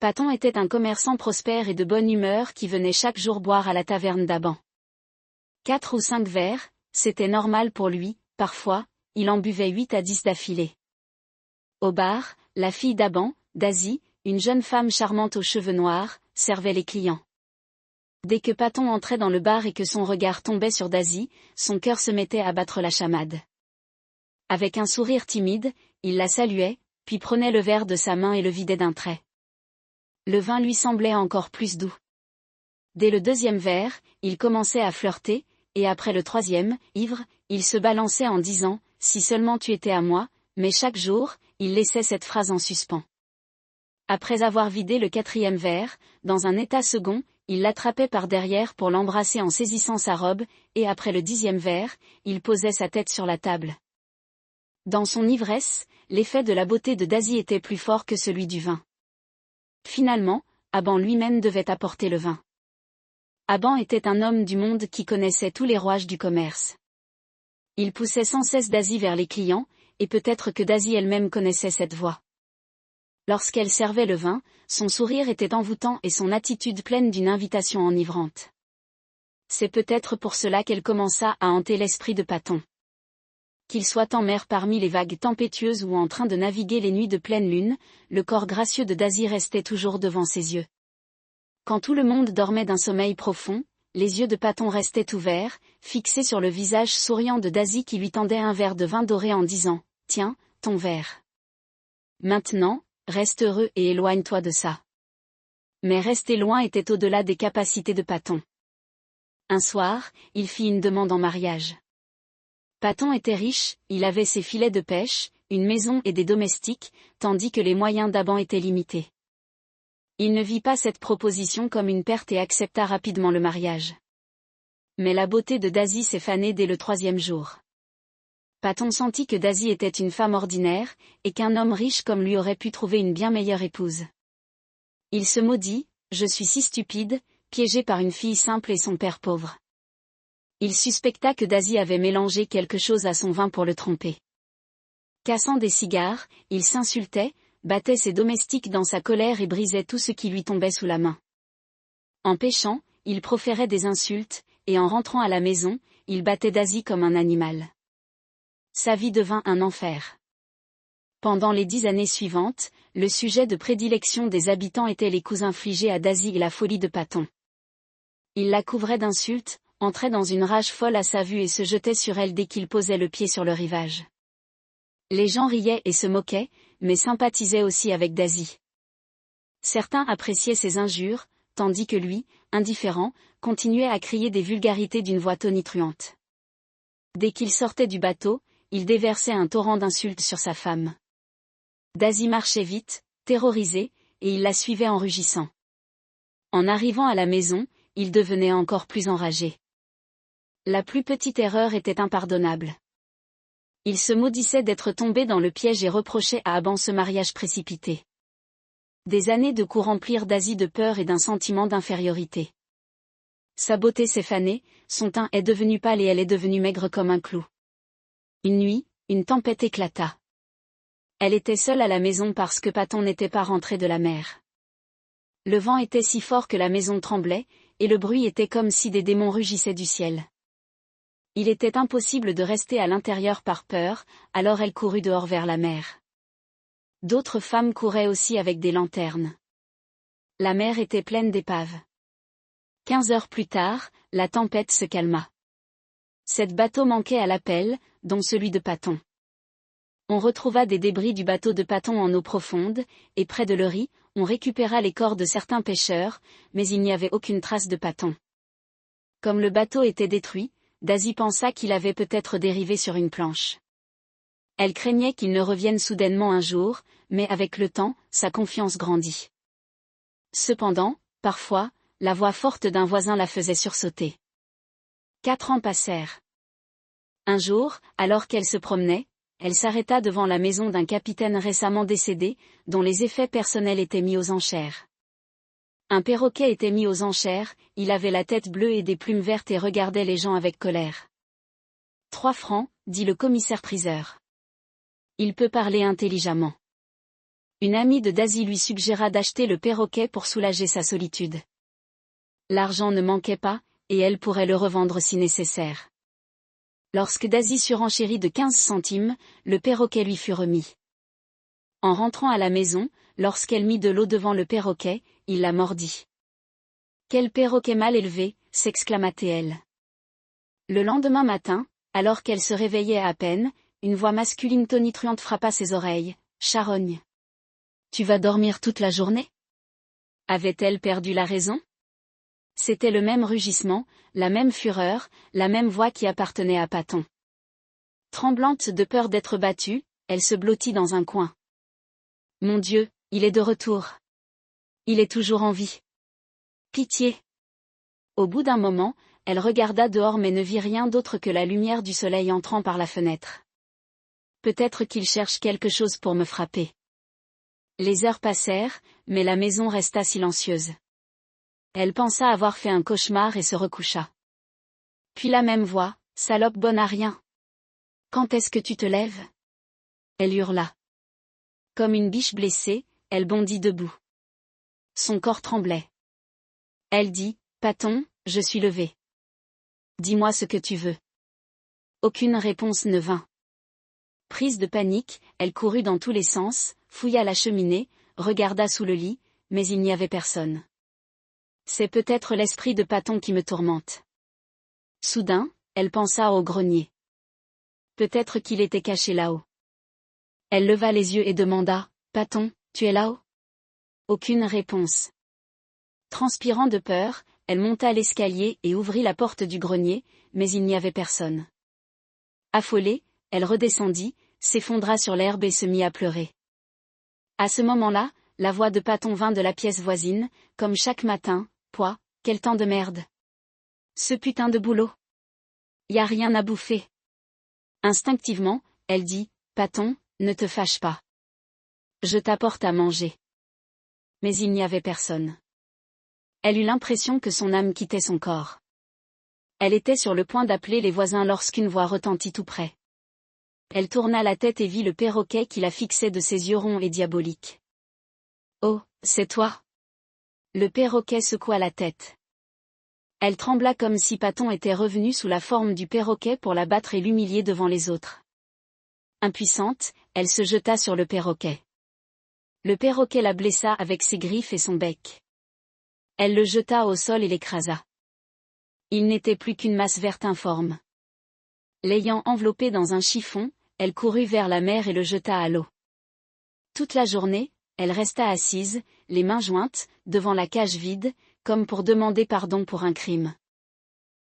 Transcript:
Paton était un commerçant prospère et de bonne humeur qui venait chaque jour boire à la taverne d'Aban. 4 ou 5 verres, c'était normal pour lui, parfois, il en buvait 8 à 10 d'affilée. Au bar, la fille d'Aban, Daisy, une jeune femme charmante aux cheveux noirs, servait les clients. Dès que Paton entrait dans le bar et que son regard tombait sur Daisy, son cœur se mettait à battre la chamade. Avec un sourire timide, il la saluait, puis prenait le verre de sa main et le vidait d'un trait. Le vin lui semblait encore plus doux. Dès le 2e verre, il commençait à flirter, et après le 3e, ivre, il se balançait en disant « Si seulement tu étais à moi », mais chaque jour, il laissait cette phrase en suspens. Après avoir vidé le 4e verre, dans un état second, il l'attrapait par derrière pour l'embrasser en saisissant sa robe, et après le 10e verre, il posait sa tête sur la table. Dans son ivresse, l'effet de la beauté de Daisy était plus fort que celui du vin. Finalement, Aban lui-même devait apporter le vin. Aban était un homme du monde qui connaissait tous les rouages du commerce. Il poussait sans cesse Daisy vers les clients, et peut-être que Daisy elle-même connaissait cette voie. Lorsqu'elle servait le vin, son sourire était envoûtant et son attitude pleine d'une invitation enivrante. C'est peut-être pour cela qu'elle commença à hanter l'esprit de Paton. Qu'il soit en mer parmi les vagues tempétueuses ou en train de naviguer les nuits de pleine lune, le corps gracieux de Daisy restait toujours devant ses yeux. Quand tout le monde dormait d'un sommeil profond, les yeux de Paton restaient ouverts, fixés sur le visage souriant de Daisy qui lui tendait un verre de vin doré en disant « Tiens, ton verre. Maintenant, reste heureux et éloigne-toi de ça. » Mais rester loin était au-delà des capacités de Paton. Un soir, il fit une demande en mariage. Paton était riche, il avait ses filets de pêche, une maison et des domestiques, tandis que les moyens d'Aban étaient limités. Il ne vit pas cette proposition comme une perte et accepta rapidement le mariage. Mais la beauté de Daisy s'est fanée dès le 3e jour. Paton sentit que Daisy était une femme ordinaire, et qu'un homme riche comme lui aurait pu trouver une bien meilleure épouse. Il se maudit, « Je suis si stupide, piégé par une fille simple et son père pauvre. » Il suspecta que Daisy avait mélangé quelque chose à son vin pour le tromper. Cassant des cigares, il s'insultait, battait ses domestiques dans sa colère et brisait tout ce qui lui tombait sous la main. En pêchant, il proférait des insultes, et en rentrant à la maison, il battait Daisy comme un animal. Sa vie devint un enfer. Pendant les 10 années suivantes, le sujet de prédilection des habitants était les coups infligés à Daisy et la folie de Paton. Il la couvrait d'insultes, entrait dans une rage folle à sa vue et se jetait sur elle dès qu'il posait le pied sur le rivage. Les gens riaient et se moquaient, mais sympathisaient aussi avec Daisy. Certains appréciaient ses injures, tandis que lui, indifférent, continuait à crier des vulgarités d'une voix tonitruante. Dès qu'il sortait du bateau, il déversait un torrent d'insultes sur sa femme. Daisy marchait vite, terrorisée, et il la suivait en rugissant. En arrivant à la maison, il devenait encore plus enragé. La plus petite erreur était impardonnable. Il se maudissait d'être tombé dans le piège et reprochait à Aban ce mariage précipité. Des années de coups remplirent Daisy de peur et d'un sentiment d'infériorité. Sa beauté s'est fanée, son teint est devenu pâle et elle est devenue maigre comme un clou. Une nuit, une tempête éclata. Elle était seule à la maison parce que Paton n'était pas rentré de la mer. Le vent était si fort que la maison tremblait, et le bruit était comme si des démons rugissaient du ciel. Il était impossible de rester à l'intérieur par peur, alors elle courut dehors vers la mer. D'autres femmes couraient aussi avec des lanternes. La mer était pleine d'épaves. 15 heures plus tard, la tempête se calma. 7 bateaux manquaient à l'appel, dont celui de Paton. On retrouva des débris du bateau de Paton en eau profonde, et près de Leury, on récupéra les corps de certains pêcheurs, mais il n'y avait aucune trace de Paton. Comme le bateau était détruit, Daisy pensa qu'il avait peut-être dérivé sur une planche. Elle craignait qu'il ne revienne soudainement un jour, mais avec le temps, sa confiance grandit. Cependant, parfois, la voix forte d'un voisin la faisait sursauter. 4 ans passèrent. Un jour, alors qu'elle se promenait, elle s'arrêta devant la maison d'un capitaine récemment décédé, dont les effets personnels étaient mis aux enchères. Un perroquet était mis aux enchères, il avait la tête bleue et des plumes vertes et regardait les gens avec colère. 3 francs, dit le commissaire-priseur. Il peut parler intelligemment. Une amie de Daisy lui suggéra d'acheter le perroquet pour soulager sa solitude. L'argent ne manquait pas, et elle pourrait le revendre si nécessaire. Lorsque Daisy surenchérit de 15 centimes, le perroquet lui fut remis. En rentrant à la maison, lorsqu'elle mit de l'eau devant le perroquet, il la mordit. « Quel perroquet mal élevé !» s'exclama-t-elle. Le lendemain matin, alors qu'elle se réveillait à peine, une voix masculine tonitruante frappa ses oreilles. « Charogne. Tu vas dormir toute la journée ?» Avait-elle perdu la raison? C'était le même rugissement, la même fureur, la même voix qui appartenait à Paton. Tremblante de peur d'être battue, elle se blottit dans un coin. « Mon Dieu, il est de retour. Il est toujours en vie. Pitié !» Au bout d'un moment, elle regarda dehors mais ne vit rien d'autre que la lumière du soleil entrant par la fenêtre. Peut-être qu'il cherche quelque chose pour me frapper. Les heures passèrent, mais la maison resta silencieuse. Elle pensa avoir fait un cauchemar et se recoucha. Puis la même voix, « Salope bonne à rien. Quand est-ce que tu te lèves ?» Elle hurla. Comme une biche blessée, elle bondit debout. Son corps tremblait. Elle dit, « Paton, je suis levée. Dis-moi ce que tu veux. » Aucune réponse ne vint. Prise de panique, elle courut dans tous les sens, fouilla la cheminée, regarda sous le lit, mais il n'y avait personne. C'est peut-être l'esprit de Paton qui me tourmente. Soudain, elle pensa au grenier. Peut-être qu'il était caché là-haut. Elle leva les yeux et demanda, « Paton, tu es là-haut ?» Aucune réponse. Transpirant de peur, elle monta l'escalier et ouvrit la porte du grenier, mais il n'y avait personne. Affolée, elle redescendit, s'effondra sur l'herbe et se mit à pleurer. À ce moment-là, la voix de Paton vint de la pièce voisine, comme chaque matin, « Pouah, quel temps de merde. Ce putain de boulot. Y a rien à bouffer. » Instinctivement, elle dit, « Paton, ne te fâche pas. Je t'apporte à manger. » Mais il n'y avait personne. Elle eut l'impression que son âme quittait son corps. Elle était sur le point d'appeler les voisins lorsqu'une voix retentit tout près. Elle tourna la tête et vit le perroquet qui la fixait de ses yeux ronds et diaboliques. « Oh, c'est toi !» Le perroquet secoua la tête. Elle trembla comme si Paton était revenu sous la forme du perroquet pour la battre et l'humilier devant les autres. Impuissante, elle se jeta sur le perroquet. Le perroquet la blessa avec ses griffes et son bec. Elle le jeta au sol et l'écrasa. Il n'était plus qu'une masse verte informe. L'ayant enveloppé dans un chiffon, elle courut vers la mer et le jeta à l'eau. Toute la journée, elle resta assise, les mains jointes, devant la cage vide, comme pour demander pardon pour un crime.